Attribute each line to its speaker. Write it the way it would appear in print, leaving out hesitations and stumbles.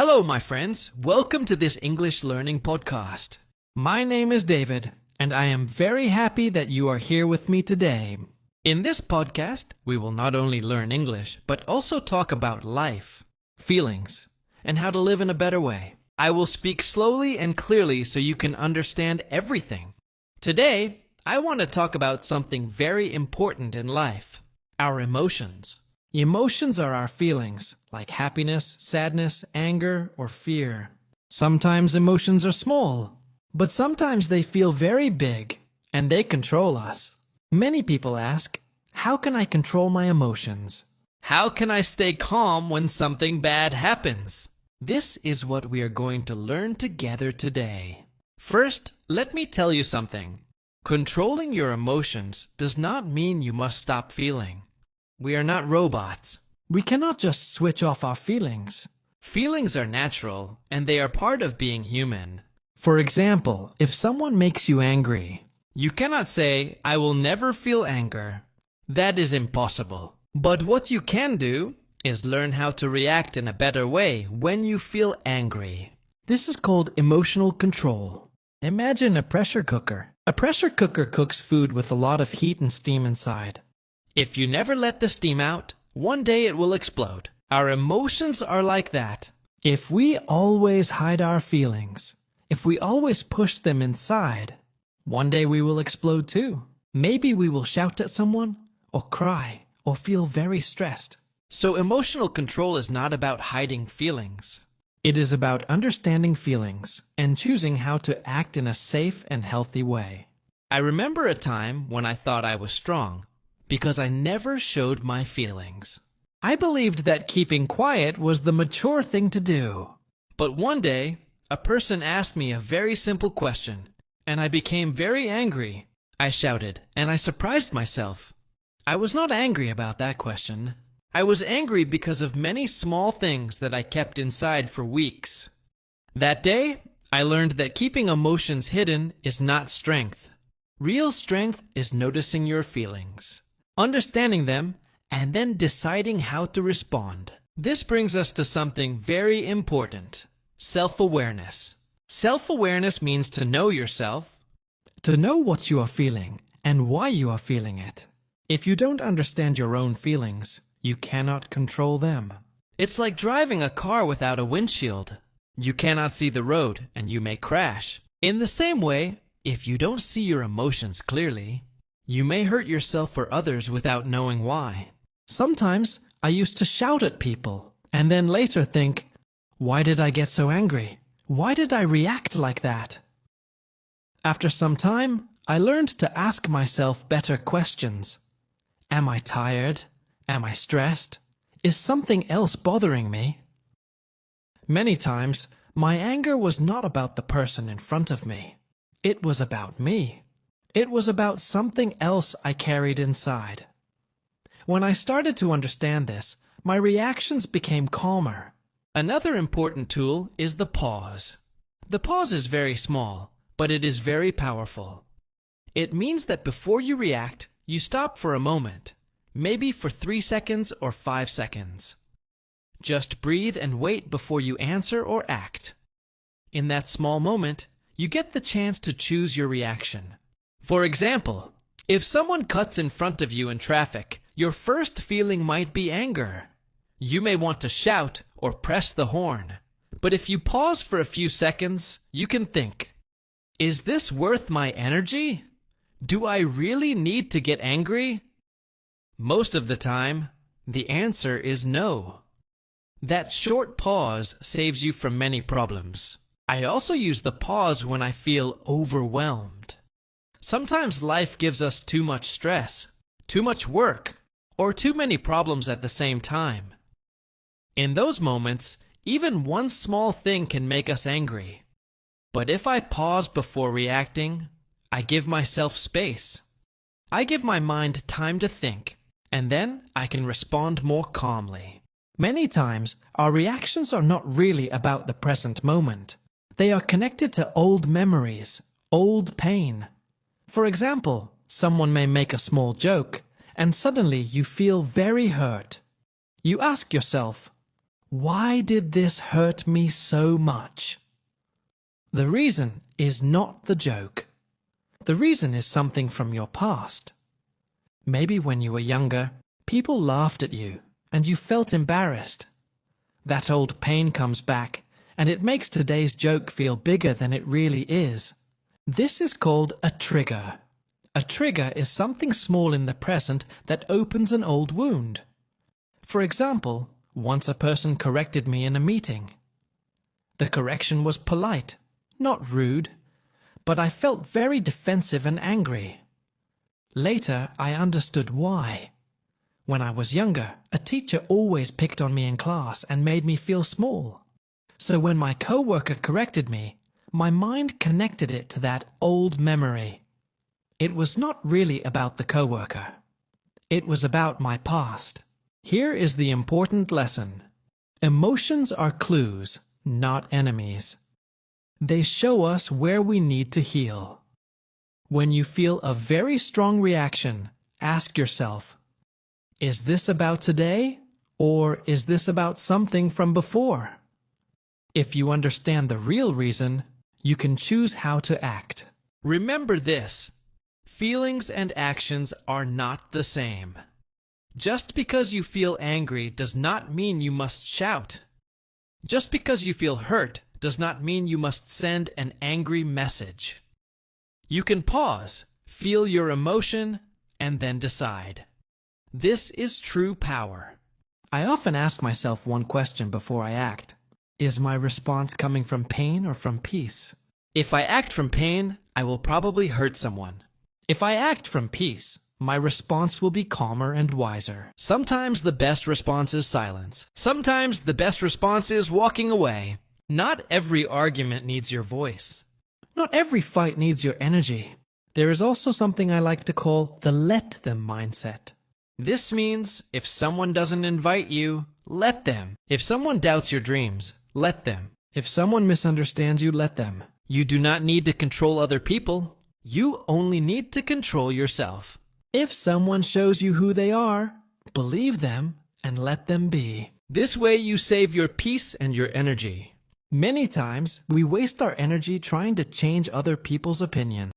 Speaker 1: Hello, my friends. Welcome to this English learning podcast. My name is David, and I am very happy that you are here with me today. In this podcast, we will not only learn English, but also talk about life, feelings, and how to live in a better way. I will speak slowly and clearly so you can understand everything. Today, I want to talk about something very important in life, our emotions. Emotions are our feelings, like happiness, sadness, anger, or fear. Sometimes emotions are small, but sometimes they feel very big, and they control us. Many people ask, how can I control my emotions? How can I stay calm when something bad happens? This is what we are going to learn together today. First, let me tell you something. Controlling your emotions does not mean you must stop feeling. We are not robots. We cannot just switch off our feelings. Feelings are natural, and they are part of being human. For example, if someone makes you angry, you cannot say, I will never feel anger. That is impossible. But what you can do is learn how to react in a better way when you feel angry. This is called emotional control. Imagine a pressure cooker. A pressure cooker cooks food with a lot of heat and steam inside. If you never let the steam out, one day it will explode. Our emotions are like that. If we always hide our feelings, if we always push them inside, one day we will explode too. Maybe we will shout at someone, or cry, or feel very stressed. So emotional control is not about hiding feelings. It is about understanding feelings and choosing how to act in a safe and healthy way. I remember a time when I thought I was strong, because I never showed my feelings. I believed that keeping quiet was the mature thing to do. But one day, a person asked me a very simple question, and I became very angry. I shouted, and I surprised myself. I was not angry about that question. I was angry because of many small things that I kept inside for weeks. That day, I learned that keeping emotions hidden is not strength. Real strength is noticing your feelings, understanding them, and then deciding how to respond. This brings us to something very important: self-awareness. Self-awareness means to know yourself, to know what you are feeling and why you are feeling it. If you don't understand your own feelings, you cannot control them. It's like driving a car without a windshield. You cannot see the road and you may crash. In the same way, if you don't see your emotions clearly, you may hurt yourself or others without knowing why. Sometimes I used to shout at people and then later think, why did I get so angry? Why did I react like that? After some time, I learned to ask myself better questions. Am I tired? Am I stressed? Is something else bothering me? Many times, my anger was not about the person in front of me. It was about me. It was about something else I carried inside. When I started to understand this, my reactions became calmer. Another important tool is the pause. The pause is very small, but it is very powerful. It means that before you react, you stop for a moment, maybe for 3 seconds or 5 seconds. Just breathe and wait before you answer or act. In that small moment, you get the chance to choose your reaction. For example, if someone cuts in front of you in traffic, your first feeling might be anger. You may want to shout or press the horn. But if you pause for a few seconds, you can think, is this worth my energy? Do I really need to get angry? Most of the time, the answer is no. That short pause saves you from many problems. I also use the pause when I feel overwhelmed. Sometimes life gives us too much stress, too much work, or too many problems at the same time. In those moments, even one small thing can make us angry. But if I pause before reacting, I give myself space. I give my mind time to think, and then I can respond more calmly. Many times, our reactions are not really about the present moment. They are connected to old memories, old pain. For example, someone may make a small joke, and suddenly you feel very hurt. You ask yourself, Why did this hurt me so much? The reason is not the joke. The reason is something from your past. Maybe when you were younger, people laughed at you and you felt embarrassed. That old pain comes back, and it makes today's joke feel bigger than it really is. This is called a trigger. A trigger is something small in the present that opens an old wound. For example, once a person corrected me in a meeting. The correction was polite, not rude, but I felt very defensive and angry. Later, I understood why. When I was younger, a teacher always picked on me in class and made me feel small. So when my coworker corrected me, my mind connected it to that old memory. It was not really about the coworker. It was about my past. Here is the important lesson. Emotions are clues, not enemies. They show us where we need to heal. When you feel a very strong reaction, ask yourself, is this about today, or is this about something from before? If you understand the real reason, you can choose how to act. Remember this: feelings and actions are not the same. Just because you feel angry does not mean you must shout. Just because you feel hurt does not mean you must send an angry message. You can pause, feel your emotion, and then decide. This is true power. I often ask myself one question before I act. Is my response coming from pain or from peace? If I act from pain, I will probably hurt someone. If I act from peace, my response will be calmer and wiser. Sometimes the best response is silence. Sometimes the best response is walking away. Not every argument needs your voice. Not every fight needs your energy. There is also something I like to call the let them mindset. This means if someone doesn't invite you, let them. If someone doubts your dreams, let them. If someone misunderstands you, let them. You do not need to control other people. You only need to control yourself. If someone shows you who they are, believe them and let them be. This way you save your peace and your energy. Many times, we waste our energy trying to change other people's opinion.